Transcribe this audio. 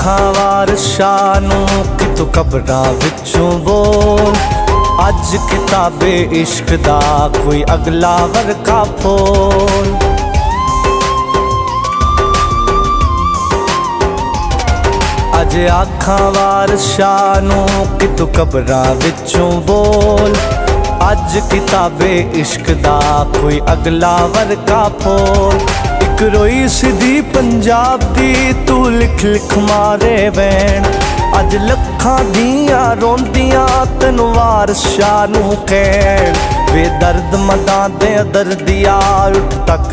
आखां वारशाह नूं कि तू कबरां विचों बोल, अज किताबे इश्क दा कोई अगला वर्का फोल। अज आखां वारशाह नूं कि तू कबरां विचों बोल, अज किताबे इश्क दा कोई अगला वर्का फोल। इक रोई सिधी पंजाब दी तू लिख लिख मारे वैन, अज लखां दियां रोंदियां तैनूं वारशाह नूं कहण। वे दर्द मदां दे दर्दिया उठ तक